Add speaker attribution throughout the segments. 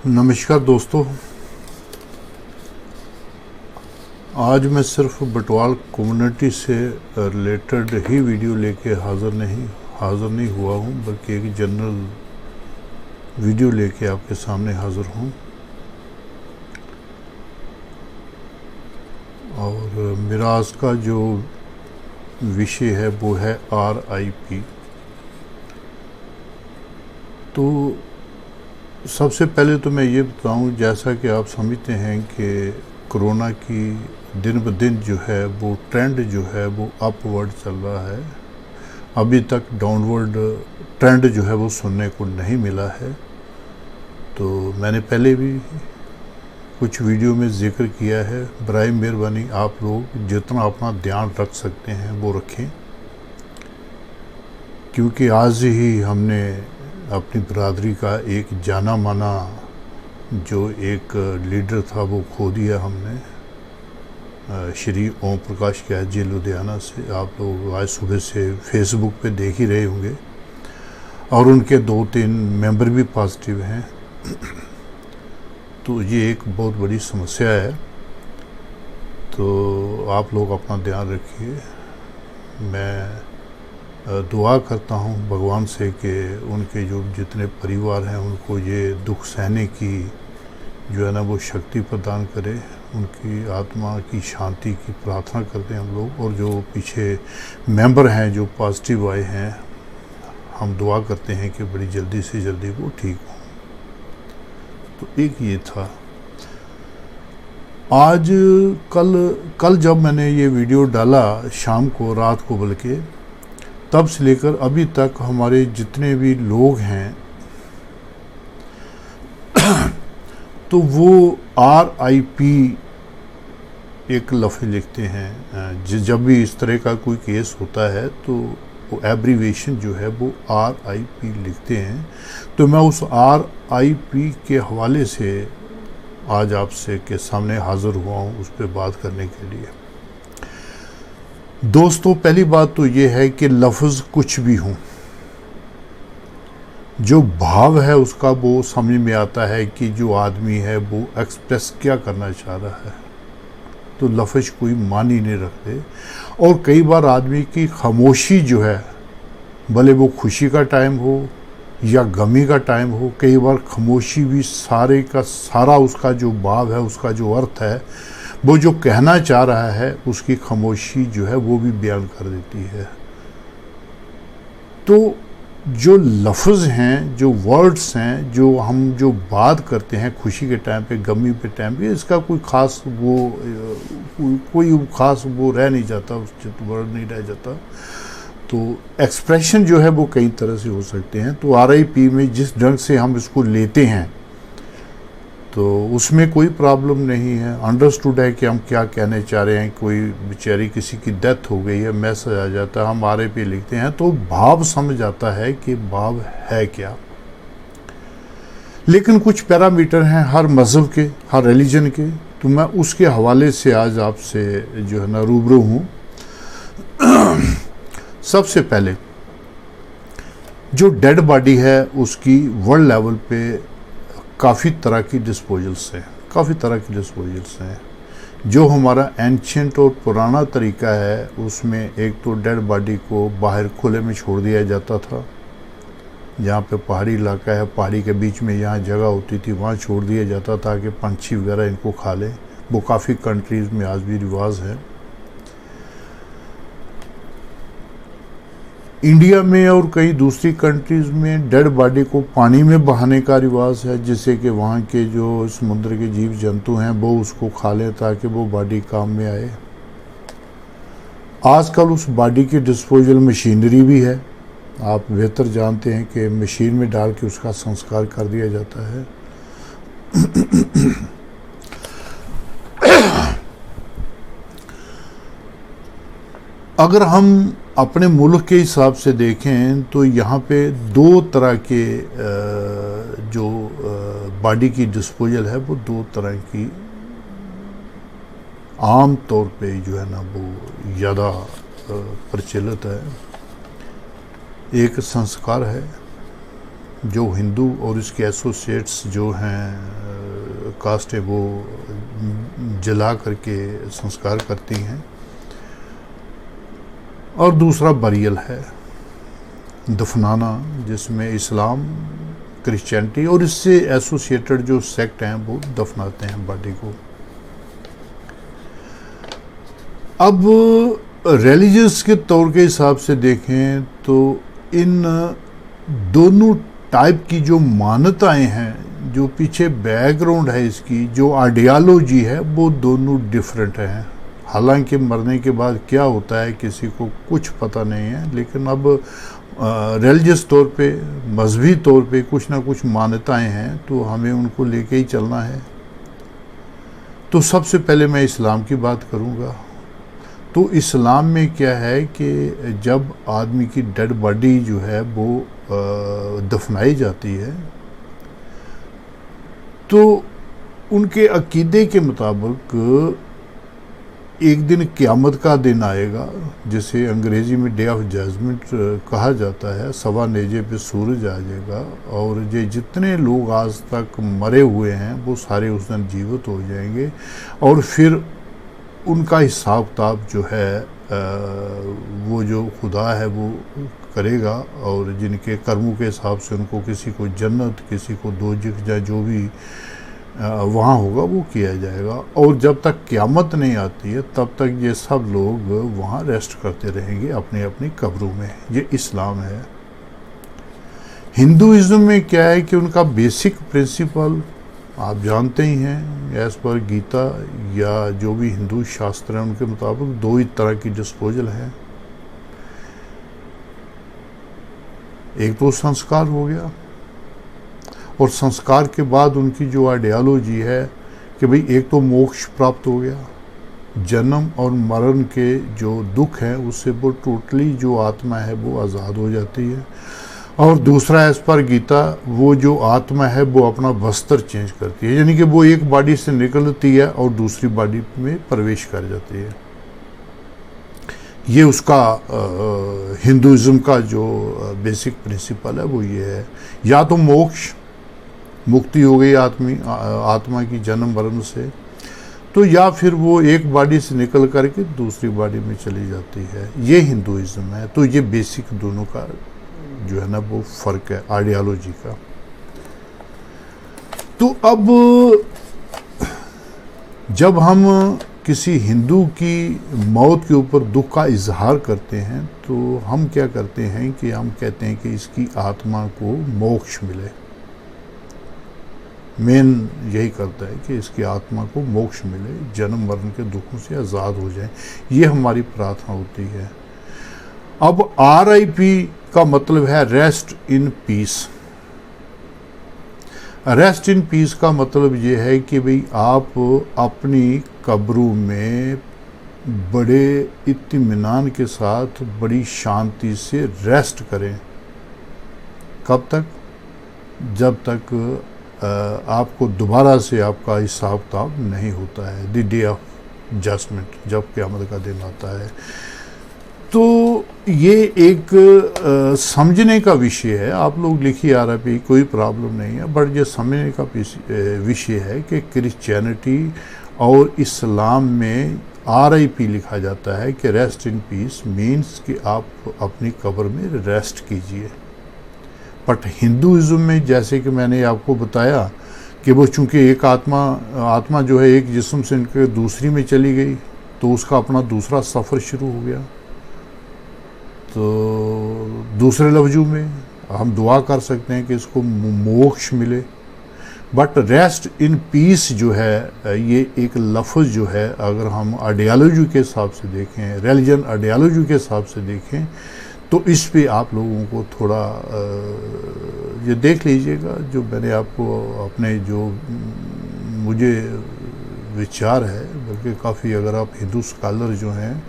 Speaker 1: नमस्कार दोस्तों, आज मैं सिर्फ बटवाल कम्युनिटी से रिलेटेड ही वीडियो लेके हाज़िर नहीं हुआ हूँ, बल्कि एक जनरल वीडियो लेके आपके सामने हाज़िर हूँ। और मेरा आज का जो विषय है वो है RIP। तो सबसे पहले तो मैं ये बताऊं, जैसा कि आप समझते हैं कि कोरोना की दिन ब दिन जो है वो ट्रेंड जो है वो अपवर्ड चल रहा है। अभी तक डाउनवर्ड ट्रेंड जो है वो सुनने को नहीं मिला है। तो मैंने पहले भी कुछ वीडियो में जिक्र किया है, बराए मेहरबानी आप लोग जितना अपना ध्यान रख सकते हैं वो रखें, क्योंकि आज ही हमने अपनी बरादरी का एक जाना माना जो एक लीडर था वो खो दिया हमने, श्री ओम प्रकाश कैद जी लुधियाना से। आप लोग आज सुबह से फेसबुक पे देख ही रहे होंगे, और उनके 2-3 मेंबर भी पॉजिटिव हैं। तो ये एक बहुत बड़ी समस्या है। तो आप लोग अपना ध्यान रखिए। मैं दुआ करता हूँ भगवान से कि उनके जो जितने परिवार हैं उनको ये दुख सहने की जो है ना वो शक्ति प्रदान करे। उनकी आत्मा की शांति की प्रार्थना करते हैं हम लोग। और जो पीछे मेंबर हैं जो पॉजिटिव आए हैं, हम दुआ करते हैं कि बड़ी जल्दी से जल्दी वो ठीक हों। तो एक ये था। आज कल जब मैंने ये वीडियो डाला शाम को, रात को बल्कि, तब से लेकर अभी तक हमारे जितने भी लोग हैं तो वो RIP एक लफ्ज़ लिखते हैं। जब भी इस तरह का कोई केस होता है तो वो एब्रीवेशन जो है वो RIP लिखते हैं। तो मैं उस RIP के हवाले से आज आपसे के सामने हाज़िर हुआ हूँ उस पर बात करने के लिए। दोस्तों, पहली बात तो ये है कि लफ्ज़ कुछ भी हों, जो भाव है उसका वो समझ में आता है कि जो आदमी है वो एक्सप्रेस क्या करना चाह रहा है। तो लफ्ज़ कोई मानी नहीं रखते। और कई बार आदमी की खामोशी जो है, भले वो खुशी का टाइम हो या गमी का टाइम हो, कई बार खामोशी भी सारे का सारा उसका जो भाव है, उसका जो अर्थ है, वो जो कहना चाह रहा है, उसकी खामोशी जो है वो भी बयान कर देती है। तो जो लफ्ज़ हैं, जो वर्ड्स हैं, जो हम जो बात करते हैं खुशी के टाइम पे, गमी पे टाइम पे, इसका कोई ख़ास कोई ख़ास वो रह नहीं जाता, उस वर्ड नहीं रह जाता। तो एक्सप्रेशन जो है वो कई तरह से हो सकते हैं। तो RIP में जिस ढंग से हम इसको लेते हैं तो उसमें कोई प्रॉब्लम नहीं है। अंडरस्टूड है कि हम क्या कहने चाह रहे हैं। कोई बेचारी किसी की डेथ हो गई है, मैसेज आ जाता है, हम RIP लिखते हैं तो भाव समझ आता है कि भाव है क्या। लेकिन कुछ पैरामीटर हैं हर मज़हब के, हर रिलीजन के। तो मैं उसके हवाले से आज आपसे जो है ना रूबरू हूँ। सबसे पहले जो डेड बॉडी है उसकी वर्ल्ड लेवल पे काफ़ी तरह की डिस्पोजल्स हैं। जो हमारा एंशिएंट और पुराना तरीका है उसमें एक तो डेड बॉडी को बाहर खुले में छोड़ दिया जाता था। जहाँ पे पहाड़ी इलाका है, पहाड़ी के बीच में यहाँ जगह होती थी, वहाँ छोड़ दिया जाता था कि पंछी वगैरह इनको खा लें। वो काफ़ी कंट्रीज़ में आज भी रिवाज है। इंडिया में और कई दूसरी कंट्रीज़ में डेड बॉडी को पानी में बहाने का रिवाज है, जिससे कि वहाँ के जो समुद्र के जीव जंतु हैं वो उसको खा लें ताकि वो बॉडी काम में आए। आजकल उस बॉडी की डिस्पोजल मशीनरी भी है। आप बेहतर जानते हैं कि मशीन में डाल के उसका संस्कार कर दिया जाता है। अगर हम अपने मुल्क के हिसाब से देखें तो यहाँ पे 2 तरह के जो बॉडी की डिस्पोजल है वो 2 तरह की आम तौर पे जो है ना वो ज़्यादा प्रचलित है। एक संस्कार है जो हिंदू और इसके एसोसिएट्स जो हैं कास्ट है वो जला करके संस्कार करती हैं, और दूसरा बरियल है, दफनाना, जिसमें इस्लाम, क्रिश्चियनिटी और इससे एसोसिएटेड जो सेक्ट हैं वो दफनाते हैं बॉडी को। अब रिलीजियस के तौर के हिसाब से देखें तो इन दोनों टाइप की जो मान्यताएं हैं, जो पीछे बैकग्राउंड है इसकी, जो आइडियालॉजी है, वो दोनों डिफरेंट हैं। हालांकि मरने के बाद क्या होता है किसी को कुछ पता नहीं है, लेकिन अब रिलीजियस तौर पे, मजहबी तौर पे कुछ ना कुछ मान्यताएं हैं, तो हमें उनको लेके ही चलना है। तो सबसे पहले मैं इस्लाम की बात करूंगा। तो इस्लाम में क्या है कि जब आदमी की डेड बॉडी जो है वो दफनाई जाती है, तो उनके अकीदे के मुताबिक एक दिन क़यामत का दिन आएगा, जिसे अंग्रेज़ी में डे ऑफ जजमेंट कहा जाता है। सवा नेजे पे सूरज आ जाएगा और ये जितने लोग आज तक मरे हुए हैं वो सारे उस दिन जीवित हो जाएंगे, और फिर उनका हिसाब किताब जो है वो जो खुदा है वो करेगा, और जिनके कर्मों के हिसाब से उनको किसी को जन्नत, किसी को दोजख या जो भी वहाँ होगा वो किया जाएगा। और जब तक क़यामत नहीं आती है तब तक ये सब लोग वहाँ रेस्ट करते रहेंगे अपनी अपनी कब्रों में। ये इस्लाम है। हिंदुइज्म में क्या है कि उनका बेसिक प्रिंसिपल आप जानते ही हैं, एज पर गीता या जो भी हिंदू शास्त्र हैं उनके मुताबिक दो ही तरह की डिस्पोजल है। एक तो संस्कार हो गया, और संस्कार के बाद उनकी जो आइडियालॉजी है कि भाई एक तो मोक्ष प्राप्त हो गया, जन्म और मरण के जो दुख हैं उससे वो टोटली जो आत्मा है वो आज़ाद हो जाती है। और दूसरा एज पर गीता, वो जो आत्मा है वो अपना वस्त्र चेंज करती है, यानी कि वो एक बॉडी से निकलती है और दूसरी बॉडी में प्रवेश कर जाती है। ये उसका हिंदुइज्म का जो बेसिक प्रिंसिपल है वो ये है। या तो मोक्ष, मुक्ति हो गई आत्मा की जन्म मरण से, तो या फिर वो एक बॉडी से निकल करके दूसरी बॉडी में चली जाती है। ये हिंदुइज्म है। तो ये बेसिक दोनों का जो है ना वो फ़र्क है आइडियालॉजी का। तो अब जब हम किसी हिंदू की मौत के ऊपर दुख का इजहार करते हैं तो हम क्या करते हैं कि हम कहते हैं कि इसकी आत्मा को मोक्ष मिले। मेन यही करता है कि इसकी आत्मा को मोक्ष मिले, जन्म मरण के दुखों से आज़ाद हो जाए, ये हमारी प्रार्थना होती है। अब RIP का मतलब है rest in peace. Rest in peace का मतलब ये है कि भाई आप अपनी कब्रों में बड़े इत्मीनान के साथ बड़ी शांति से रेस्ट करें। कब तक? जब तक आपको दोबारा से आपका हिसाब किताब नहीं होता है, द डे ऑफ जजमेंट, जब क़यामत का दिन आता है। तो ये एक समझने का विषय है। आप लोग लिखिए RIP, कोई प्रॉब्लम नहीं है, बट ये समझने का विषय है कि क्रिश्चियनिटी और इस्लाम में RIP लिखा जाता है कि रेस्ट इन पीस मीन्स कि आप अपनी कब्र में रेस्ट कीजिए। बट हिंदुइज्म में जैसे कि मैंने आपको बताया कि वो चूँकि एक आत्मा जो है एक जिस्म से इनके दूसरी में चली गई, तो उसका अपना दूसरा सफ़र शुरू हो गया। तो दूसरे लफ्ज़ों में हम दुआ कर सकते हैं कि इसको मोक्ष मिले। बट रेस्ट इन पीस जो है ये एक लफ्ज़ जो है, अगर हम आइडियालॉजी के हिसाब से देखें, रिलीजन आइडियालॉजी के हिसाब से देखें, तो इस पे आप लोगों को थोड़ा ये देख लीजिएगा। जो मैंने आपको अपने जो मुझे विचार है, बल्कि काफ़ी अगर आप हिंदू स्कॉलर जो हैं,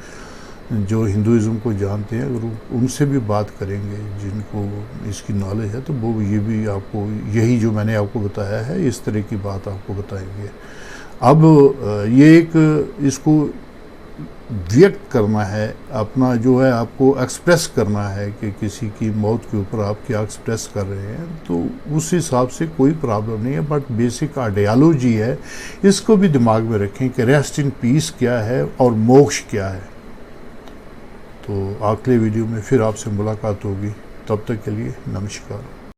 Speaker 1: जो हिंदुइज्म को जानते हैं, अगर उनसे भी बात करेंगे जिनको इसकी नॉलेज है, तो वो ये भी आपको यही जो मैंने आपको बताया है इस तरह की बात आपको बताएंगे। अब ये एक इसको व्यक्त करना है, अपना जो है आपको एक्सप्रेस करना है कि किसी की मौत के ऊपर आप क्या एक्सप्रेस कर रहे हैं, तो उस हिसाब से कोई प्रॉब्लम नहीं है। बट बेसिक आइडियालॉजी है, इसको भी दिमाग में रखें कि रेस्ट इन पीस क्या है और मोक्ष क्या है। तो अगले वीडियो में फिर आपसे मुलाकात होगी, तब तक के लिए नमस्कार।